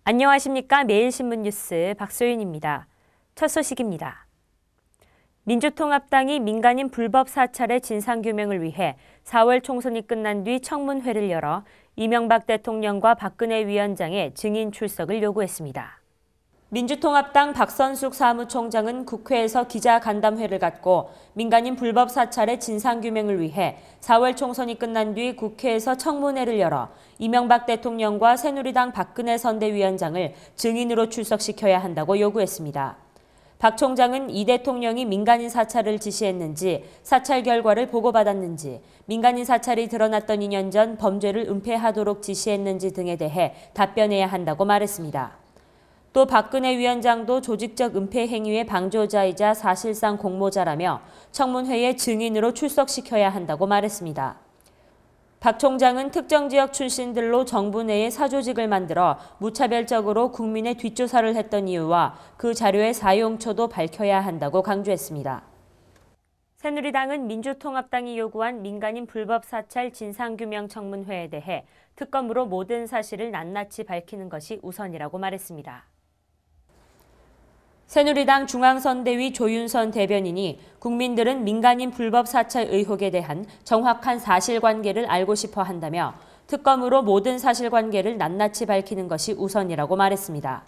안녕하십니까. 매일신문 뉴스 박소윤입니다. 첫 소식입니다. 민주통합당이 민간인 불법 사찰의 진상규명을 위해 4월 총선이 끝난 뒤 청문회를 열어 이명박 대통령과 박근혜 위원장의 증인 출석을 요구했습니다. 민주통합당 박선숙 사무총장은 국회에서 기자간담회를 갖고 민간인 불법 사찰의 진상규명을 위해 4월 총선이 끝난 뒤 국회에서 청문회를 열어 이명박 대통령과 새누리당 박근혜 선대위원장을 증인으로 출석시켜야 한다고 요구했습니다. 박 총장은 이 대통령이 민간인 사찰을 지시했는지, 사찰 결과를 보고받았는지, 민간인 사찰이 드러났던 2년 전 범죄를 은폐하도록 지시했는지 등에 대해 답변해야 한다고 말했습니다. 또 박근혜 위원장도 조직적 은폐 행위의 방조자이자 사실상 공모자라며 청문회에 증인으로 출석시켜야 한다고 말했습니다. 박 총장은 특정 지역 출신들로 정부 내에 사조직을 만들어 무차별적으로 국민의 뒷조사를 했던 이유와 그 자료의 사용처도 밝혀야 한다고 강조했습니다. 새누리당은 민주통합당이 요구한 민간인 불법 사찰 진상규명 청문회에 대해 특검으로 모든 사실을 낱낱이 밝히는 것이 우선이라고 말했습니다. 새누리당 중앙선대위 조윤선 대변인이 국민들은 민간인 불법 사찰 의혹에 대한 정확한 사실관계를 알고 싶어 한다며 특검으로 모든 사실관계를 낱낱이 밝히는 것이 우선이라고 말했습니다.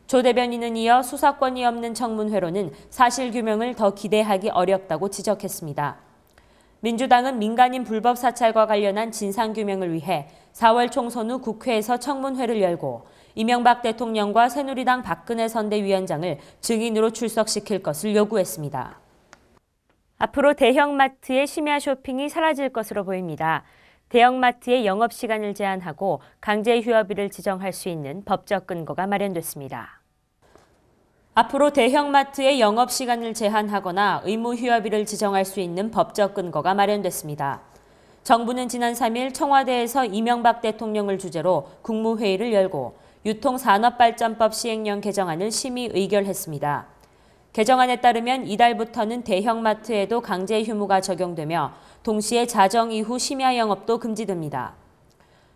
조 대변인은 이어 수사권이 없는 청문회로는 사실규명을 더 기대하기 어렵다고 지적했습니다. 민주당은 민간인 불법 사찰과 관련한 진상규명을 위해 4월 총선 후 국회에서 청문회를 열고 이명박 대통령과 새누리당 박근혜 선대위원장을 증인으로 출석시킬 것을 요구했습니다. 앞으로 대형마트의 심야 쇼핑이 사라질 것으로 보입니다. 대형마트의 영업시간을 제한하고 강제 휴업일을 지정할 수 있는 법적 근거가 마련됐습니다. 앞으로 대형마트의 영업시간을 제한하거나 의무 휴업일을 지정할 수 있는 법적 근거가 마련됐습니다. 정부는 지난 3일 청와대에서 이명박 대통령을 주재로 국무회의를 열고 유통산업발전법 시행령 개정안을 심의 의결했습니다. 개정안에 따르면 이달부터는 대형마트에도 강제 휴무가 적용되며 동시에 자정 이후 심야 영업도 금지됩니다.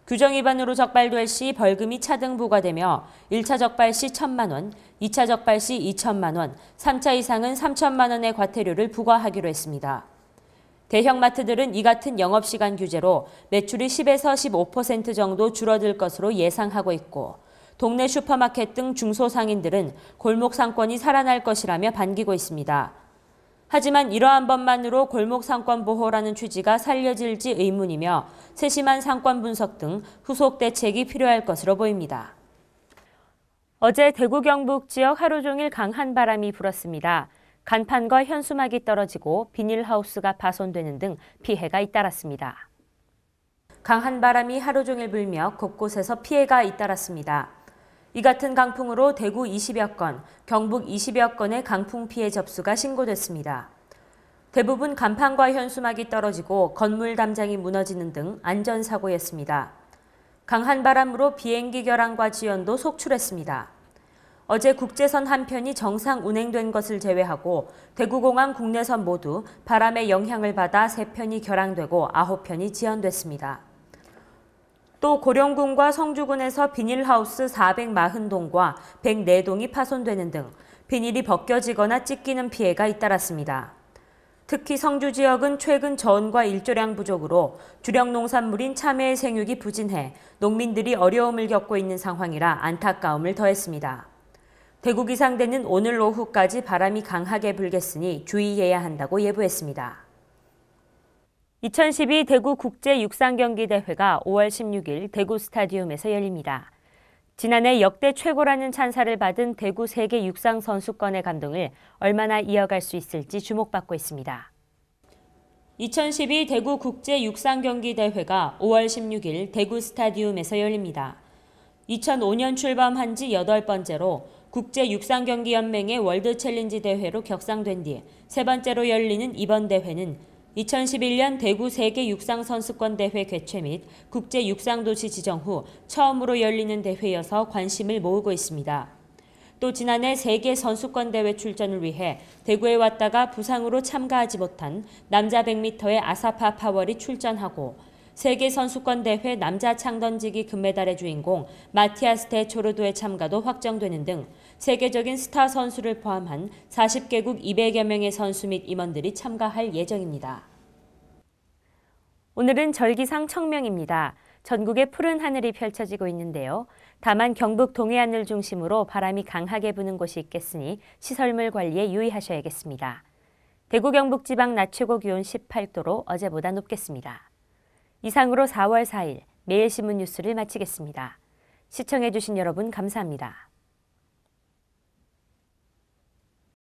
규정 위반으로 적발될 시 벌금이 차등 부과되며 1차 적발 시 1,000만 원, 2차 적발 시 2천만 원, 3차 이상은 3천만 원의 과태료를 부과하기로 했습니다. 대형마트들은 이 같은 영업시간 규제로 매출이 10에서 15% 정도 줄어들 것으로 예상하고 있고 동네 슈퍼마켓 등 중소상인들은 골목 상권이 살아날 것이라며 반기고 있습니다. 하지만 이러한 법만으로 골목 상권 보호라는 취지가 살려질지 의문이며 세심한 상권 분석 등 후속 대책이 필요할 것으로 보입니다. 어제 대구 경북 지역 하루 종일 강한 바람이 불었습니다. 간판과 현수막이 떨어지고 비닐하우스가 파손되는 등 피해가 잇따랐습니다. 강한 바람이 하루 종일 불며 곳곳에서 피해가 잇따랐습니다. 이 같은 강풍으로 대구 20여 건, 경북 20여 건의 강풍 피해 접수가 신고됐습니다. 대부분 간판과 현수막이 떨어지고 건물 담장이 무너지는 등 안전사고였습니다. 강한 바람으로 비행기 결항과 지연도 속출했습니다. 어제 국제선 한 편이 정상 운행된 것을 제외하고 대구공항 국내선 모두 바람의 영향을 받아 3편이 결항되고 9편이 지연됐습니다. 또 고령군과 성주군에서 비닐하우스 440동과 104동이 파손되는 등 비닐이 벗겨지거나 찢기는 피해가 잇따랐습니다. 특히 성주 지역은 최근 저온과 일조량 부족으로 주력 농산물인 참외의 생육이 부진해 농민들이 어려움을 겪고 있는 상황이라 안타까움을 더했습니다. 대구 기상대는 오늘 오후까지 바람이 강하게 불겠으니 주의해야 한다고 예보했습니다. 2012 대구 국제육상경기대회가 5월 16일 대구 스타디움에서 열립니다. 지난해 역대 최고라는 찬사를 받은 대구 세계 육상 선수권의 감동을 얼마나 이어갈 수 있을지 주목받고 있습니다. 2012 대구 국제육상경기대회가 5월 16일 대구 스타디움에서 열립니다. 2005년 출범한 지 8번째로 국제육상경기연맹의 월드챌린지 대회로 격상된 뒤 세 번째로 열리는 이번 대회는 2011년 대구 세계육상선수권대회 개최 및 국제육상도시 지정 후 처음으로 열리는 대회여서 관심을 모으고 있습니다. 또 지난해 세계선수권대회 출전을 위해 대구에 왔다가 부상으로 참가하지 못한 남자 100m의 아사파 파월이 출전하고 세계선수권대회 남자 창던지기 금메달의 주인공 마티아스 데초르도의 참가도 확정되는 등 세계적인 스타 선수를 포함한 40개국 200여 명의 선수 및 임원들이 참가할 예정입니다. 오늘은 절기상 청명입니다. 전국에 푸른 하늘이 펼쳐지고 있는데요. 다만 경북 동해안을 중심으로 바람이 강하게 부는 곳이 있겠으니 시설물 관리에 유의하셔야겠습니다. 대구 경북 지방 낮 최고 기온 18도로 어제보다 높겠습니다. 이상으로 4월 4일 매일신문 뉴스를 마치겠습니다. 시청해주신 여러분 감사합니다.